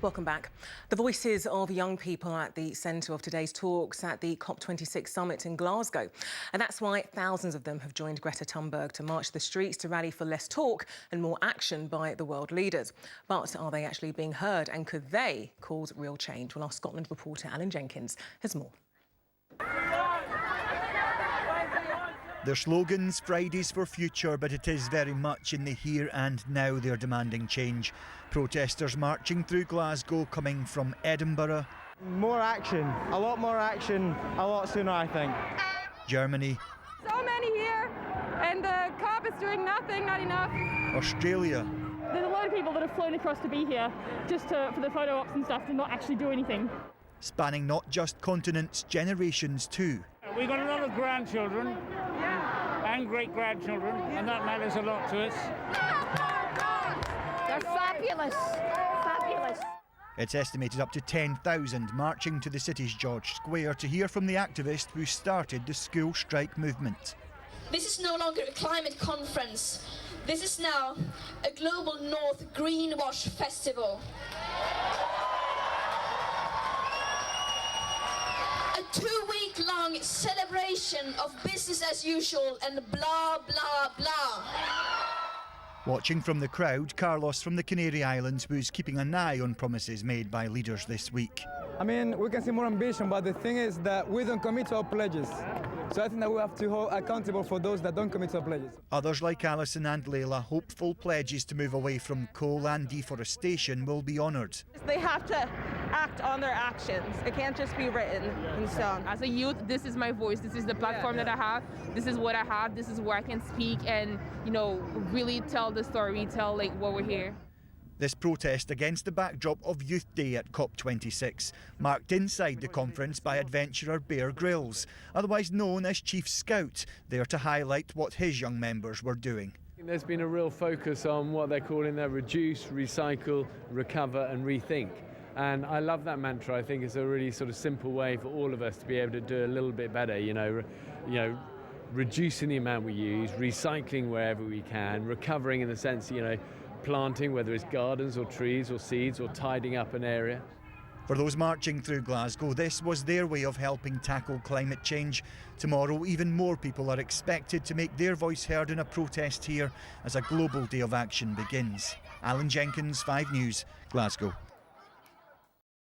Welcome back. The voices of young people at the centre of today's talks at the COP26 summit in Glasgow. And that's why thousands of them have joined Greta Thunberg to march the streets to rally for less talk and more action by the world leaders. But are they actually being heard, and could they cause real change? Well, our Scotland reporter Alan Jenkins has more. Their slogans, Fridays for Future, but it is very much in the here and now they're demanding change. Protesters marching through Glasgow, coming from Edinburgh. More action, a lot more action, a lot sooner, I think. Germany. So many here, and the COP is doing nothing, not enough. Australia. There's a lot of people that have flown across to be here just for the photo ops and stuff to not actually do anything. Spanning not just continents, generations too. We've got a lot of grandchildren and great-grandchildren, and that matters a lot to us. They're fabulous, fabulous. It's estimated up to 10,000 marching to the city's George Square to hear from the activist who started the school strike movement. This is no longer a climate conference. This is now a Global North Greenwash Festival. A 2-week-long celebration of business as usual and blah, blah, blah. Watching from the crowd, Carlos from the Canary Islands, who's keeping an eye on promises made by leaders this week. I mean, we can see more ambition, but the thing is that we don't commit to our pledges. So I think that we have to hold accountable for those that don't commit to our pledges. Others like Alison and Layla, hopeful pledges to move away from coal and deforestation will be honoured. They have to act on their actions. It can't just be written in stone. As a youth, this is my voice. This is the platform that I have. This is what I have. This is where I can speak and, really tell the story, tell what we're here. This protest against the backdrop of Youth Day at COP26, marked inside the conference by adventurer Bear Grylls, otherwise known as Chief Scout, there to highlight what his young members were doing. There's been a real focus on what they're calling their reduce, recycle, recover and rethink. And I love that mantra. I think it's a really sort of simple way for all of us to be able to do a little bit better, reducing the amount we use, recycling wherever we can, recovering in the sense, planting, whether it's gardens or trees or seeds, or tidying up an area. For those marching through Glasgow, this was their way of helping tackle climate change. Tomorrow, even more people are expected to make their voice heard in a protest here as a global day of action begins. Alan Jenkins, 5 News, Glasgow.